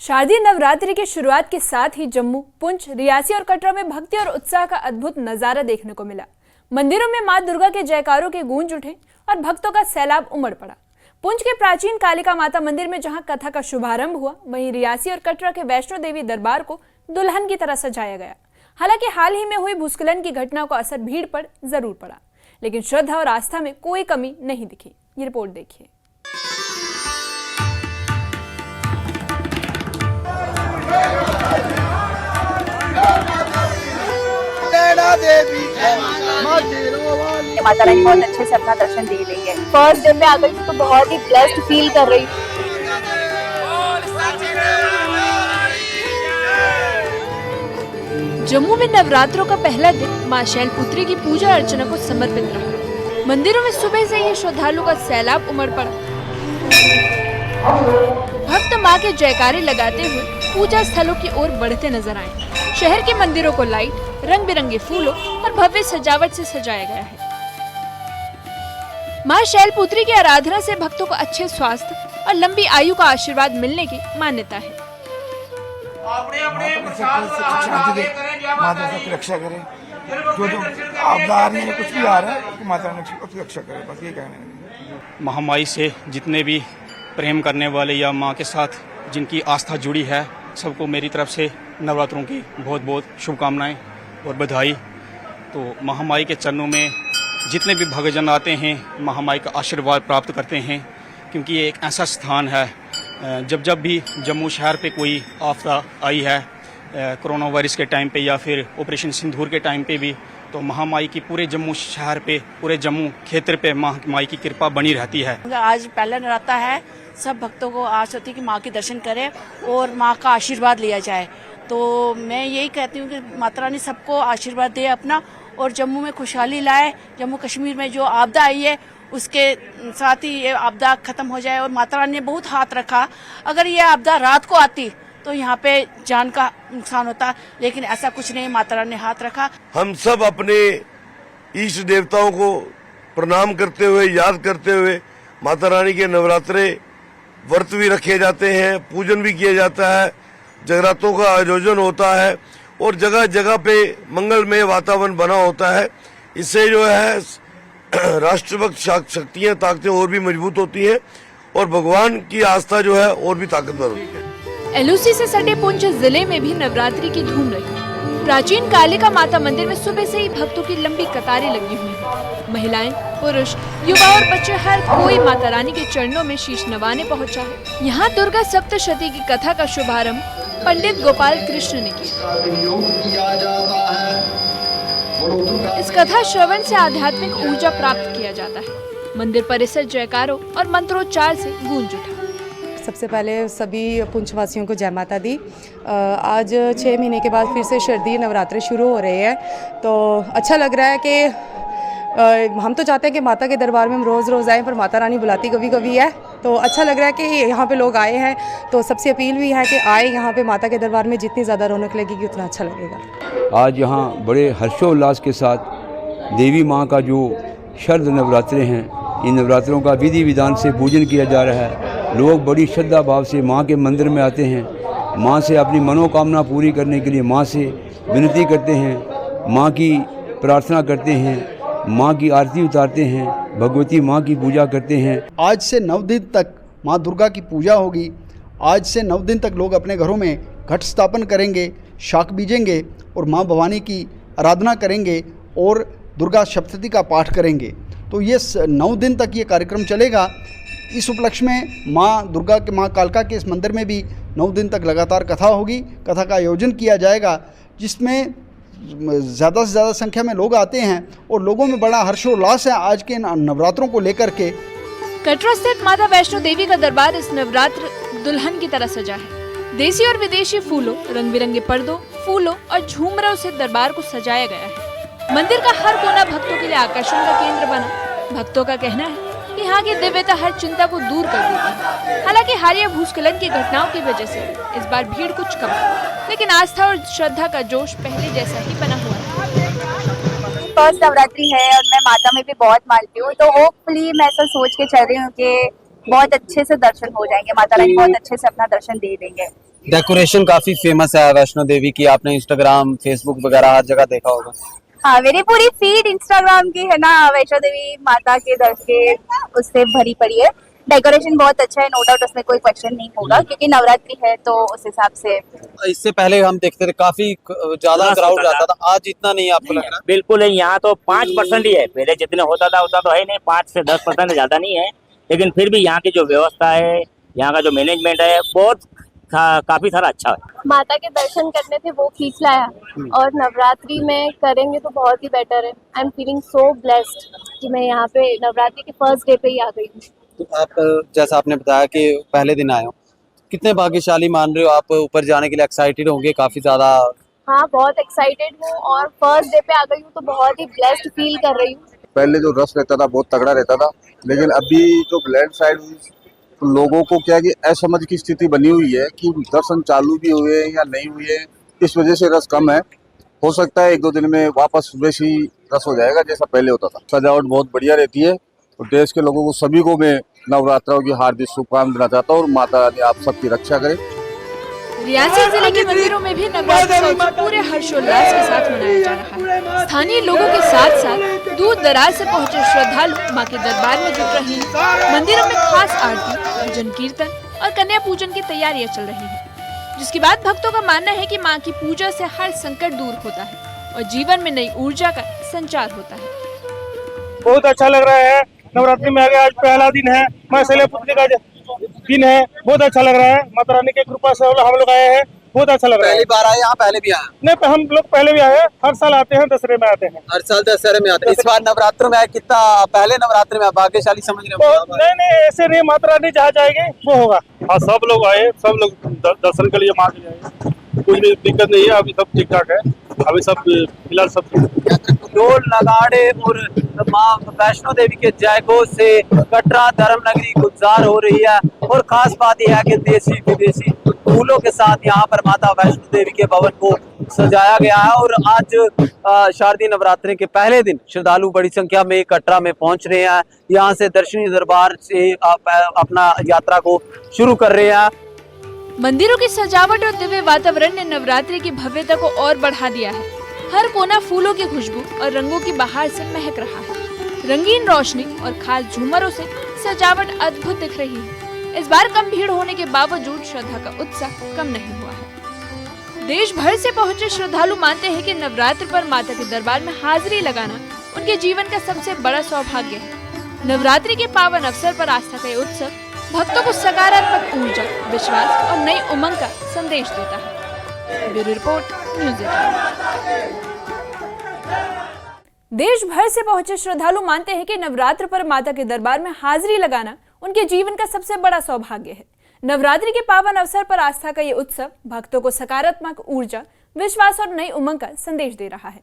शारदीय नवरात्रि की शुरुआत के साथ ही जम्मू, पुंछ, रियासी और कटरा में भक्ति और उत्साह का अद्भुत नजारा देखने को मिला। मंदिरों में मां दुर्गा के जयकारों के गूंज उठे और भक्तों का सैलाब उमड़ पड़ा। पुंछ के प्राचीन कालिका माता मंदिर में जहां कथा का शुभारंभ हुआ, वहीं रियासी और कटरा के वैष्णो देवी दरबार को दुल्हन की तरह सजाया गया। हालांकि हाल ही में हुई भूस्खलन की घटना को असर भीड़ पर जरूर पड़ा, लेकिन श्रद्धा और आस्था में कोई कमी नहीं दिखी। ये रिपोर्ट देखिए। माता रानी बहुत अच्छे से अपना दर्शन दे रही है। फर्स्ट डे में आकर तो बहुत ही ब्लेस्ड फील कर रही हूँ। जम्मू में नवरात्रों का पहला दिन मां शैलपुत्री की पूजा अर्चना को समर्पित रहा। मंदिरों में सुबह से ही श्रद्धालुओं का सैलाब उमड़ पड़ा। भक्त मां के जयकारे लगाते हुए पूजा स्थलों की ओर बढ़ते नजर आए। शहर के मंदिरों को लाइट, रंग बिरंगे फूलों और भव्य सजावट से सजाया गया है। मां शैलपुत्री की आराधना से भक्तों को अच्छे स्वास्थ्य और लंबी आयु का आशीर्वाद मिलने की मान्यता है। माता की रक्षा करे, जो आपदा आ रही है, कुछ भी आ रहा है, माता की रक्षा करे, बस ये कहना है। महामाई से जितने भी प्रेम करने वाले या माँ के साथ जिनकी आस्था जुड़ी है, सबको मेरी तरफ से नवरात्रों की बहुत बहुत शुभकामनाएं और बधाई। तो महामाई के चरणों में जितने भी भक्तजन आते हैं, महामाई का आशीर्वाद प्राप्त करते हैं, क्योंकि ये एक ऐसा स्थान है, जब भी जम्मू शहर पे कोई आपदा आई है, कोरोना वायरस के टाइम पे या फिर ऑपरेशन सिंदूर के टाइम पे भी, तो महामाई की पूरे जम्मू शहर पे, पूरे जम्मू क्षेत्र पे महामाई की कृपा बनी रहती है। आज पहला नवरात्रा है, सब भक्तों को आस होती है कि माँ के दर्शन करें और माँ का आशीर्वाद लिया जाए। तो मैं यही कहती हूँ कि माता रानी सबको आशीर्वाद दे अपना, और जम्मू में खुशहाली लाए। जम्मू कश्मीर में जो आपदा आई है उसके साथ ही ये आपदा खत्म हो जाए। और माता रानी ने बहुत हाथ रखा। अगर ये आपदा रात को आती तो यहाँ पे जान का नुकसान होता, लेकिन ऐसा कुछ नहीं, माता रानी ने हाथ रखा। हम सब अपने इष्ट देवताओं को प्रणाम करते हुए, याद करते हुए, माता रानी के नवरात्रे व्रत भी रखे जाते हैं, पूजन भी किया जाता है, जगरातों का आयोजन होता है और जगह जगह पे मंगलमय वातावरण बना होता है। इससे जो है राष्ट्रभक्त शक्तियां, ताकतें और भी मजबूत होती हैं और भगवान की आस्था जो है और भी ताकतवर होती है। एलओसी से सटे पुंछ जिले में भी नवरात्रि की धूम रही। प्राचीन कालिका माता मंदिर में सुबह से ही भक्तों की लंबी कतारें लगी हुई हैं। महिलाएं, पुरुष, युवा और बच्चे हर कोई माता रानी के चरणों में शीश नवाने पहुंचा है। यहाँ दुर्गा सप्तशती की कथा का शुभारंभ पंडित गोपाल कृष्ण ने किया। इस कथा श्रवण से आध्यात्मिक ऊर्जा प्राप्त किया जाता है। मंदिर परिसर जयकारों और मंत्रोच्चार से गूंज उठा। सबसे पहले सभी पुंछवासियों को जय माता दी। आज 6 महीने के बाद फिर से शारदीय नवरात्रि शुरू हो रहे हैं, तो अच्छा लग रहा है कि हम तो चाहते हैं कि माता के दरबार में हम रोज़ रोज़ आएँ, पर माता रानी बुलाती कभी कभी है। तो अच्छा लग रहा है कि यहाँ पे लोग आए हैं, तो सबसे अपील भी है कि आए यहाँ पे माता के दरबार में। जितनी ज़्यादा रौनक लगेगी उतना अच्छा लगेगा। आज यहाँ बड़े हर्षोल्लास के साथ देवी माँ का जो शरद नवरात्रे हैं, इन नवरात्रों का विधि विधान से पूजन किया जा रहा है। लोग बड़ी श्रद्धा भाव से माँ के मंदिर में आते हैं, माँ से अपनी मनोकामना पूरी करने के लिए माँ से विनती करते हैं, माँ की प्रार्थना करते हैं, माँ की आरती उतारते हैं, भगवती माँ की पूजा करते हैं। आज से 9 दिन तक माँ दुर्गा की पूजा होगी। आज से 9 दिन तक लोग अपने घरों में घट स्थापन करेंगे, शाक बीजेंगे और माँ भवानी की आराधना करेंगे और दुर्गा सप्तशती का पाठ करेंगे। तो ये 9 दिन तक ये कार्यक्रम चलेगा। इस उपलक्ष्य में माँ दुर्गा के, माँ कालका के इस मंदिर में भी 9 दिन तक लगातार कथा होगी। कथा का आयोजन किया जाएगा, जिसमें ज़्यादा से ज़्यादा संख्या में लोग आते हैं और लोगों में बड़ा हर्षोल्लास है आज के नवरात्रों को लेकर के। कटरा स्थित माता वैष्णो देवी का दरबार इस नवरात्र दुल्हन की तरह सजा है। देसी और विदेशी फूलों, रंग बिरंगे पर्दों, फूलों और झूमरों से दरबार को सजाया गया है। मंदिर का हर कोना भक्तों के लिए आकर्षण का केंद्र बना। भक्तों का कहना है कि यहाँ की दिव्यता हर चिंता को दूर कर देती है। हालांकि हालिया भूस्खलन की घटनाओं की वजह से इस बार भीड़ कुछ कम है, लेकिन आस्था और श्रद्धा का जोश पहले जैसा ही बना हुआ है। फर्स्ट नवरात्रि है और मैं माता में भी बहुत मानती हूँ, तो होपफुली मैं ऐसा सोच के चल रही हूँ कि बहुत अच्छे से दर्शन हो जाएंगे, माता रानी बहुत अच्छे से अपना दर्शन दे देंगे। डेकोरेशन काफी फेमस है वैष्णो देवी की, आपने इंस्टाग्राम फेसबुक वगैरह हर जगह देखा होगा। हाँ, मेरी पूरी फीड इंस्टाग्राम की है ना वैष्णो देवी माता के दर्शन के उससे भरी पड़ी है। डेकोरेशन बहुत अच्छा है, नो डाउट, उसमें कोई क्वेश्चन नहीं होगा क्योंकि नवरात्रि है तो उस हिसाब से। इससे पहले हम देखते थे काफी ज्यादा क्राउड रहता था, आज इतना नहीं आपको लग रहा? बिल्कुल नहीं, यहाँ तो 5% ही है, पहले जितने होता था उतना तो है नहीं, 5 से 10% ज्यादा नहीं है। लेकिन फिर भी यहाँ की जो व्यवस्था है, यहाँ का जो मैनेजमेंट है, बहुत काफी सारा अच्छा है। माता के दर्शन करने थे वो खींच लाया और नवरात्रि में करेंगे तो बहुत ही बेटर है। I am feeling so blessed कि मैं यहाँ पे नवरात्रि के फर्स्ट डे पे ही आ गई हूँ। तो आप जैसा आपने बताया कि पहले दिन आए हो, कितने भाग्यशाली मान रहे हो आप? ऊपर जाने के लिए एक्साइटेड होंगे काफी ज्यादा? हाँ, बहुत एक्साइटेड हूँ और फर्स्ट डे पे आ गई हूँ तो बहुत ही ब्लेस्ड फील कर रही हूँ। पहले जो रश रहता था बहुत तगड़ा रहता था, लेकिन अभी जो लैंडस्लाइड हुई तो लोगों को क्या कि असमझ की स्थिति बनी हुई है कि दर्शन चालू भी हुए या नहीं हुए, इस वजह से रस कम है। हो सकता है 1-2 दिन में वापस वैसे ही रस हो जाएगा जैसा पहले होता था। सजावट बहुत बढ़िया रहती है और देश के लोगों को सभी को मैं नवरात्रों की हार्दिक शुभकामनाएं देना चाहता हूँ और माता रानी आप सबकी रक्षा करे। रियासी जिले के मंदिरों में भी नवरात्रि का उत्सव पूरे हर्षोल्लास के साथ मनाया जा रहा है। स्थानीय लोगों के साथ साथ दूर दराज से पहुंचे श्रद्धालु मां के दरबार में जुट रहे हैं। मंदिरों में खास आरती, भजन कीर्तन और कन्या पूजन की तैयारियां चल रही है, जिसके बाद भक्तों का मानना है कि मां की पूजा से हर संकट दूर होता है और जीवन में नई ऊर्जा का संचार होता है। बहुत अच्छा लग रहा है, नवरात्रि में आ गया, आज पहला दिन है, मां शैलपुत्री का दिन है, बहुत अच्छा लग रहा है। माता रानी की कृपा से हम लोग आए हैं, बहुत अच्छा लग रहा है। पहली बार आए यहाँ? पहले भी आए? नहीं, हम लोग पहले भी आए हैं, हर साल आते हैं, दशहरे में आते हैं। हर साल दशहरे में आते हैं। इस बार नवरात्र में आए, कितना पहले नवरात्र में आप भाग्यशाली समझ रहे हो? नहीं, ऐसे नहीं, माता रानी जहाँ जाएंगे वो होगा। हाँ, सब लोग आए, सब लोग दर्शन के लिए मां के लिए, कोई दिक्कत नहीं है, अभी सब ठीक ठाक है, अभी सब फिलहाल सब ढोल नगाड़े और मां वैष्णो देवी के जयघोष से कटरा धर्म नगरी गुलजार हो रही है। और खास बात यह है कि देसी विदेशी फूलों के साथ यहाँ पर माता वैष्णो देवी के भवन को सजाया गया है। और आज शारदीय नवरात्रि के पहले दिन श्रद्धालु बड़ी संख्या में कटरा में पहुंच रहे हैं, यहाँ से दर्शनीय दरबार से अपना यात्रा को शुरू कर रहे हैं। मंदिरों की सजावट और दिव्य वातावरण ने नवरात्रि की भव्यता को और बढ़ा दिया है। हर कोना फूलों की खुशबू और रंगों की बहार से महक रहा है। रंगीन रोशनी और खास झूमरों से सजावट अद्भुत दिख रही है। इस बार कम भीड़ होने के बावजूद श्रद्धा का उत्साह कम नहीं हुआ है। देश भर से पहुंचे श्रद्धालु मानते हैं कि नवरात्र पर माता के दरबार में हाजिरी लगाना उनके जीवन का सबसे बड़ा सौभाग्य है। नवरात्रि के पावन अवसर पर आस्था का ये उत्सव भक्तों को सकारात्मक ऊर्जा, विश्वास और नई उमंग का संदेश देता है। Bureau report, news 18। देश भर से पहुंचे श्रद्धालु मानते हैं कि नवरात्र पर माता के दरबार में हाजिरी लगाना उनके जीवन का सबसे बड़ा सौभाग्य है। नवरात्रि के पावन अवसर पर आस्था का ये उत्सव भक्तों को सकारात्मक ऊर्जा, विश्वास और नई उमंग का संदेश दे रहा है।